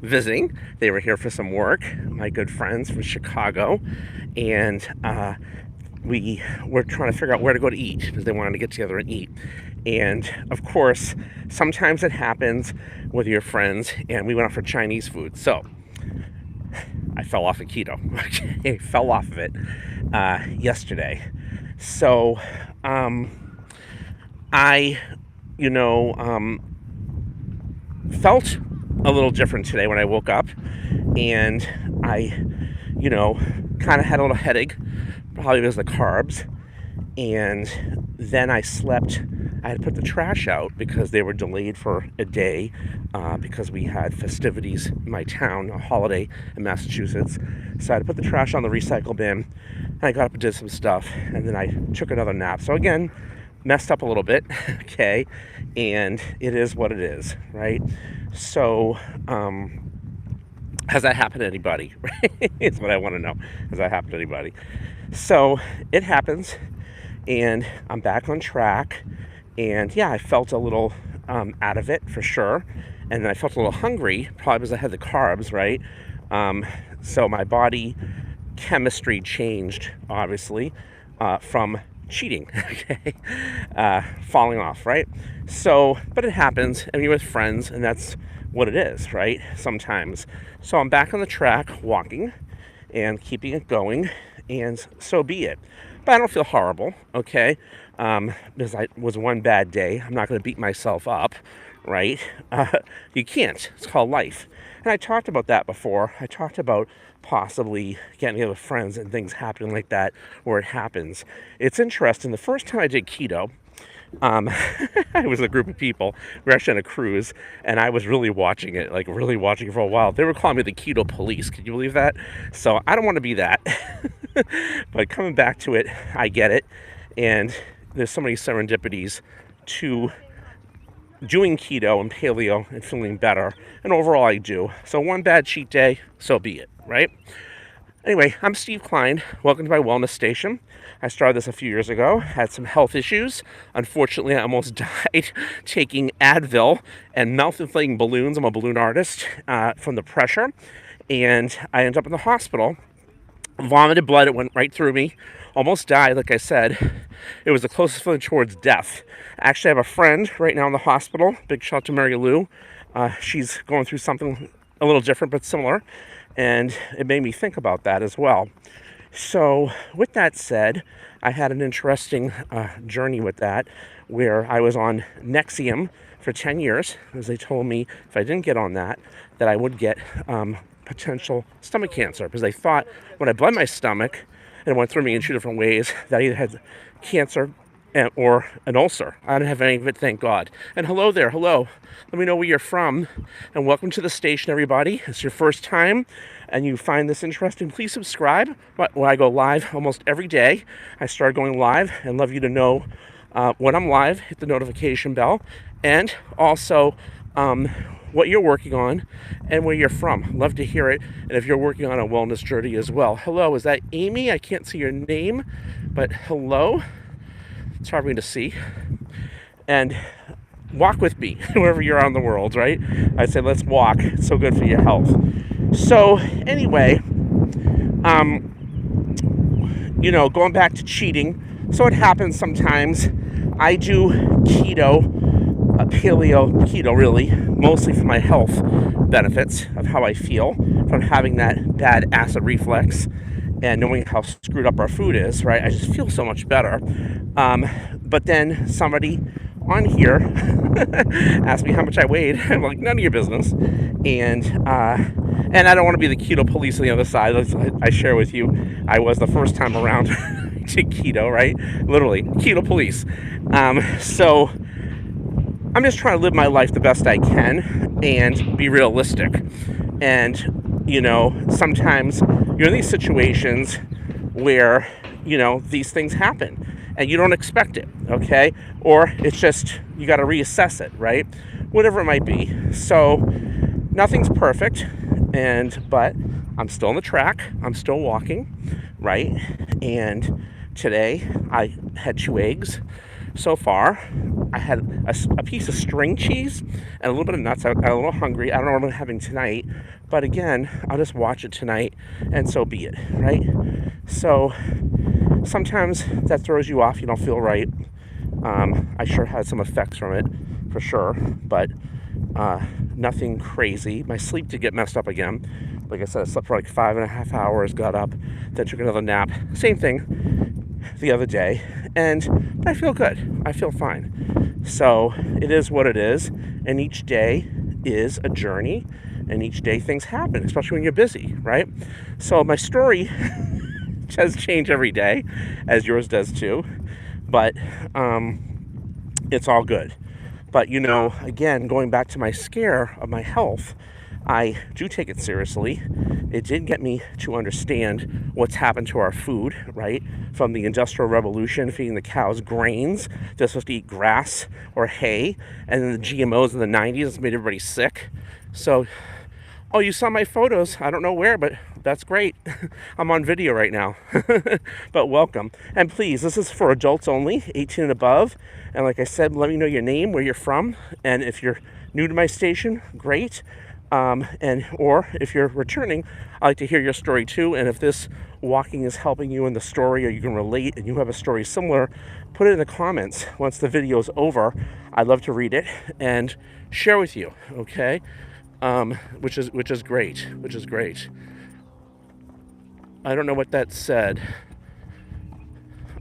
visiting. They were here for some work, my good friends from Chicago, and we were trying to figure out where to go to eat because they wanted to get together and eat. And of course, sometimes it happens with your friends, and we went out for Chinese food. So I fell off of keto. Okay, fell off of it yesterday. So I, you know, felt a little different today when I woke up, and I, kind of had a little headache, probably because of the carbs. And then I slept. I had put the trash out because they were delayed for a day because we had festivities in my town, a holiday in Massachusetts. So I had to put the trash on the recycle bin. And I got up and did some stuff, and then I took another nap. So again, messed up a little bit, okay? And it is what it is, right? So, has that happened to anybody? Right? It's what I want to know. Has that happened to anybody? So it happens, and I'm back on track. And yeah, I felt a little out of it for sure. And then I felt a little hungry, probably because I had the carbs, right? So my body chemistry changed, obviously, from cheating, okay, falling off, right? So, but it happens, and you're with friends, and that's what it is, right? Sometimes. So I'm back on the track, walking and keeping it going, and so be it. But I don't feel horrible, okay? Because I was one bad day. I'm not going to beat myself up, right? You can't. It's called life. And I talked about that before. I talked about possibly getting together with friends and things happening like that where it happens. It's interesting. The first time I did keto, I was a group of people. We were actually on a cruise, and I was really watching it, like really watching it for a while. They were calling me the keto police. Can you believe that? So I don't want to be that. But coming back to it, I get it. And there's so many serendipities to doing keto and paleo and feeling better. And overall, I do. So one bad cheat day, so be it, right? Anyway, I'm Steve Klein. Welcome to my wellness station. I started this a few years ago, had some health issues. Unfortunately, I almost died taking Advil and mouth-inflating balloons. I'm a balloon artist from the pressure. And I ended up in the hospital. Vomited blood, it went right through me. Almost died, like I said. It was the closest feeling towards death. Actually, I have a friend right now in the hospital. Big shout out to Mary Lou. She's going through something a little different but similar. And it made me think about that as well. So with that said, I had an interesting journey with that, where I was on Nexium for 10 years, as they told me if I didn't get on that I would get potential stomach cancer, because they thought when I bled my stomach, and it went through me in two different ways, that I either had cancer or an ulcer. I didn't have any of it, thank God. And hello there, hello. Let me know where you're from, and welcome to the station, everybody. If it's your first time and you find this interesting, please subscribe. When I go live almost every day, I start going live, and love you to know when I'm live. Hit the notification bell, and also what you're working on and where you're from. Love to hear it. And if you're working on a wellness journey as well. Hello, is that Amy? I can't see your name, but hello. It's hard for me to see. And walk with me wherever you're on the world, right? I say let's walk. It's so good for your health. So anyway, going back to cheating. So it happens sometimes. I do keto really, mostly for my health benefits of how I feel from having that bad acid reflux and knowing how screwed up our food is, right? I just feel so much better. But then somebody on here asked me how much I weighed. I'm like, none of your business. And I don't want to be the keto police on the other side. I share with you, I was the first time around to keto, right? Literally, keto police. So I'm just trying to live my life the best I can and be realistic. And, sometimes you're in these situations where, these things happen and you don't expect it, okay? Or it's just, you got to reassess it, right? Whatever it might be. So nothing's perfect, but I'm still on the track. I'm still walking, right? And today I had 2 eggs. so far. I had a piece of string cheese and a little bit of nuts. I got a little hungry. I don't know what I'm having tonight, but again, I'll just watch it tonight, and so be it, right? So sometimes that throws you off. You don't feel right. I sure had some effects from it, for sure, but nothing crazy. My sleep did get messed up again. Like I said, I slept for like 5.5 hours, got up, then took another nap. Same thing the other day, but I feel good. I feel fine. So it is what it is, and each day is a journey, and each day things happen, especially when you're busy, right? So my story does change every day, as yours does too, but it's all good. But again, going back to my scare of my health, I do take it seriously. It did get me to understand what's happened to our food, right? From the Industrial Revolution, feeding the cows grains, they're supposed to eat grass or hay, and then the GMOs in the 90s made everybody sick. So, oh, you saw my photos. I don't know where, but that's great. I'm on video right now. But welcome. And please, this is for adults only, 18 and above. And like I said, let me know your name, where you're from. And if you're new to my station, great. Or if you're returning, I'd like to hear your story too. And if this walking is helping you in the story, or you can relate and you have a story similar, put it in the comments once the video is over. I'd love to read it and share with you, okay? Which is great. I don't know what that said.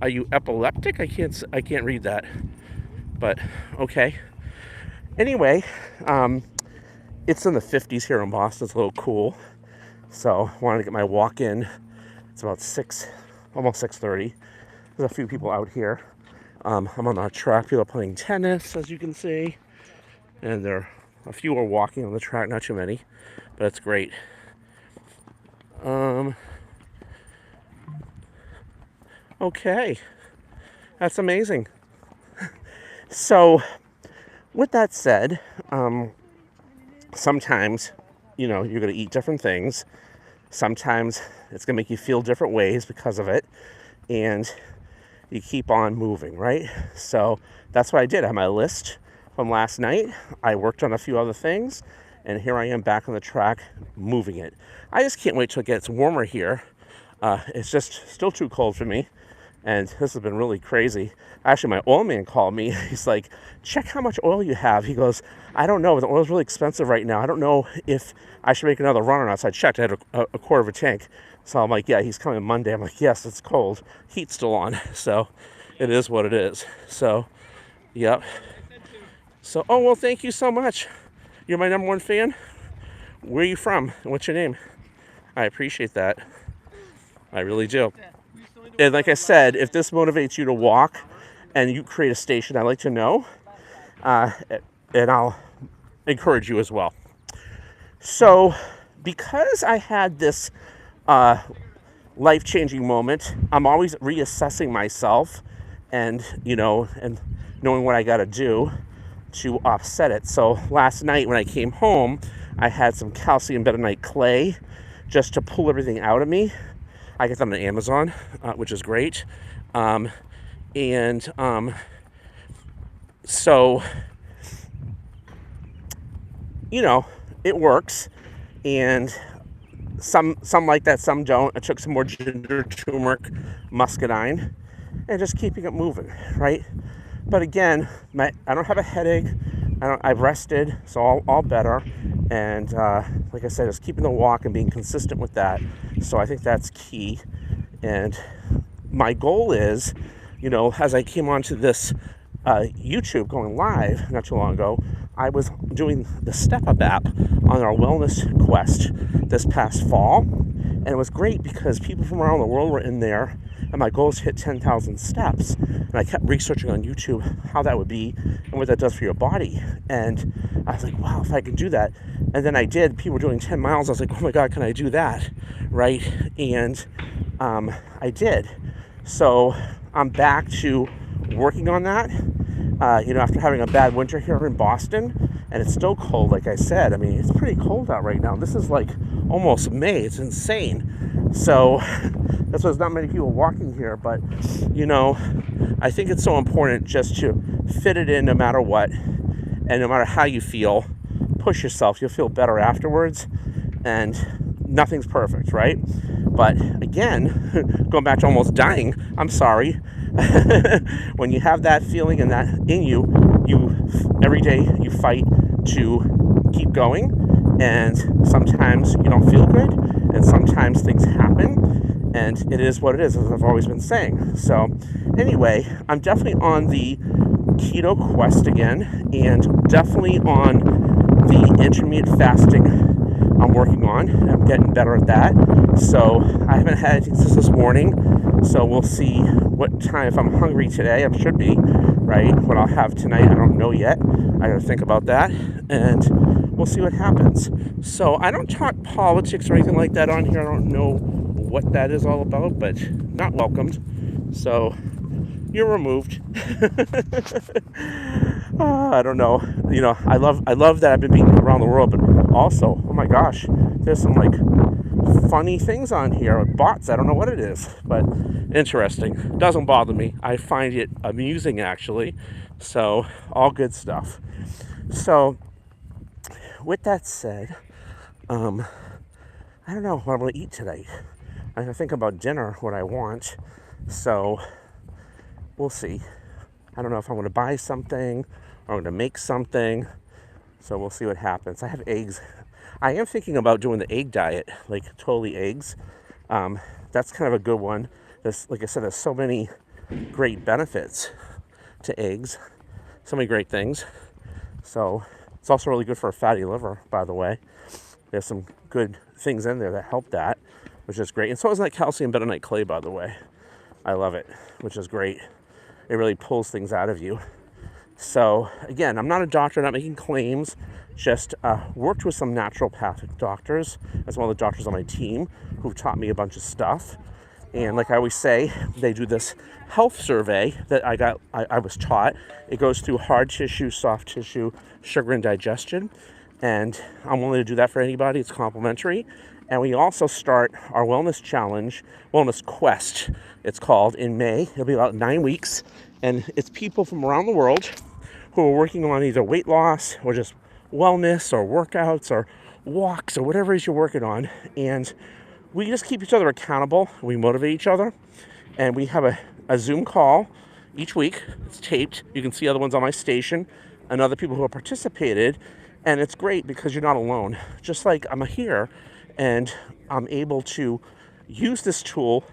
Are you epileptic? I can't read that. But okay. Anyway, it's in the 50s here in Boston. It's a little cool. So I wanted to get my walk in. It's about 6, almost 6:30. There's a few people out here. I'm on our track. People are playing tennis, as you can see. And a few are walking on the track, not too many, but it's great. Okay. That's amazing. So, with that said, sometimes, you're going to eat different things. Sometimes it's going to make you feel different ways because of it. And you keep on moving, right? So that's what I did. I had my list from last night. I worked on a few other things. And here I am back on the track, moving it. I just can't wait till it gets warmer here. It's just still too cold for me. And this has been really crazy. Actually, my oil man called me. He's like, check how much oil you have. He goes, I don't know. The oil's really expensive right now. I don't know if I should make another run or not. So I checked. I had a quarter of a tank. So I'm like, yeah, he's coming Monday. I'm like, yes, it's cold. Heat's still on. So it is what it is. So, yep. So, oh, well, thank you so much. You're my number one fan. Where are you from? What's your name? I appreciate that. I really do. And like I said, if this motivates you to walk and you create a station, I'd like to know. And I'll encourage you as well. So, because I had this life-changing moment, I'm always reassessing myself and knowing what I got to do to offset it. So last night when I came home, I had some calcium bentonite clay just to pull everything out of me. I get them on Amazon, which is great. So, it works. And some like that, some don't. I took some more ginger, turmeric, muscadine, and just keeping it moving, right? But again, I don't have a headache. I've rested, so all better. And like I said, just keeping the walk and being consistent with that. So I think that's key. And my goal is, as I came onto this YouTube going live not too long ago, I was doing the Step Up app on our wellness quest this past fall. And it was great because people from around the world were in there. And my goal is to hit 10,000 steps. And I kept researching on YouTube how that would be and what that does for your body. And I was like, wow, if I can do that. And then I did. People were doing 10 miles. I was like, oh my God, can I do that? Right? And I did. So I'm back to working on that. After having a bad winter here in Boston, and it's still cold, like I said. I mean, it's pretty cold out right now. This is like almost May. It's insane. So That's why there's not many people walking here. But, you know, I think it's so important just to fit it in no matter what. And no matter how you feel, push yourself. You'll feel better afterwards. And nothing's perfect, right? But again, going back to almost dying, I'm sorry. When you have that feeling and that in you, every day you fight to keep going. And sometimes you don't feel good, and sometimes things happen, and it is what it is, as I've always been saying. So anyway, I'm definitely on the keto quest again, and definitely on the intermittent fasting I'm working on. I'm getting better at that. So I haven't had anything since this morning, so we'll see what time. If I'm hungry today, I should be, right? What I'll have tonight, I don't know yet. I gotta think about that, and we'll see what happens. So I don't talk politics or anything like that on here. I don't know what that is all about, but not welcomed. So you're removed. I don't know. You know, I love that I've been being around the world, but also, oh my gosh, there's some like funny things on here, bots. I don't know what it is, but interesting. Doesn't bother me. I find it amusing, actually. So all good stuff. So with that said, I don't know what I'm going to eat today. I'm going to think about dinner, what I want. So we'll see. I don't know if I'm going to buy something or I'm going to make something. So we'll see what happens. I have eggs. I am thinking about doing the egg diet, like totally eggs. That's kind of a good one. Like I said, there's so many great benefits to eggs. So many great things. So it's also really good for a fatty liver, by the way. There's some good things in there that help that, which is great. And so is that calcium bentonite clay, by the way. I love it, which is great. It really pulls things out of you. So again, I'm not a doctor, not making claims, just worked with some naturopathic doctors, as well as the doctors on my team who've taught me a bunch of stuff. And like I always say, they do this health survey that I was taught. It goes through hard tissue, soft tissue, sugar, and digestion. And I'm willing to do that for anybody. It's complimentary. And we also start our wellness challenge, wellness quest, it's called, in May. It'll be about 9 weeks. And it's people from around the world who are working on either weight loss or just wellness or workouts or walks or whatever it is you're working on. And we just keep each other accountable. We motivate each other. And we have a Zoom call each week. It's taped. You can see other ones on my station and other people who have participated. And it's great because you're not alone. Just like I'm here and I'm able to use this tool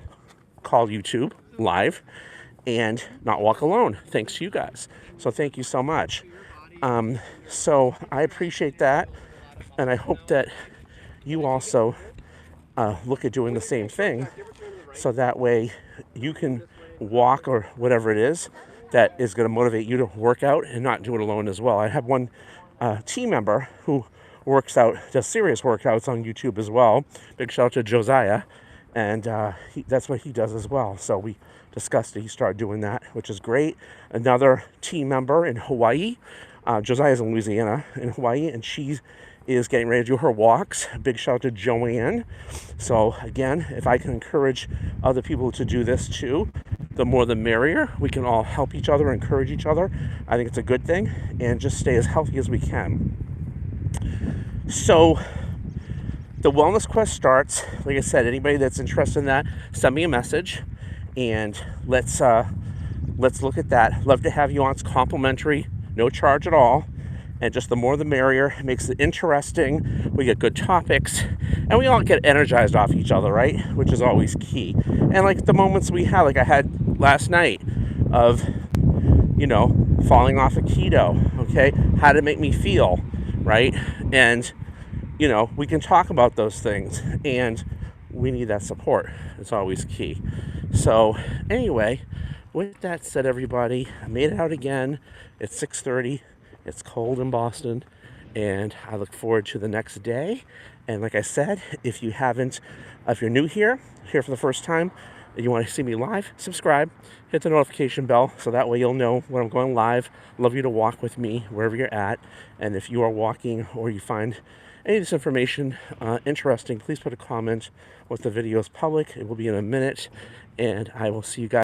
called YouTube Live and not walk alone, thanks to you guys. So thank you so much. So I appreciate that. And I hope that you also look at doing the same thing, so that way you can walk or whatever it is that is going to motivate you to work out and not do it alone as well. I have one team member who works out, does serious workouts on YouTube as well. Big shout out to Josiah, and that's what he does as well. So we discussed it. He started doing that, which is great. Another team member in Hawaii, Josiah's in Louisiana, in Hawaii, and she is getting ready to do her walks. Big shout out to Joanne. So again, if I can encourage other people to do this too, the more the merrier. We can all help each other, encourage each other. I think it's a good thing, and just stay as healthy as we can. So the Wellness Quest starts. Like I said, anybody that's interested in that, send me a message, and let's look at that. Love to have you on. It's complimentary, no charge at all. And just the more the merrier. It makes it interesting. We get good topics, and we all get energized off each other, right? Which is always key. And like the moments we had, like I had last night, of, you know, falling off of keto. Okay, how did it make me feel, right? And you know, we can talk about those things, and we need that support. It's always key. So anyway, with that said, everybody, I made it out again. It's 6:30. It's cold in Boston, and I look forward to the next day. And like I said, if you're new here for the first time, and you want to see me live, subscribe, hit the notification bell, so that way you'll know when I'm going live. Love you to walk with me wherever you're at. And if you are walking or you find any of this information interesting, please put a comment once the video is public. It will be in a minute, and I will see you guys.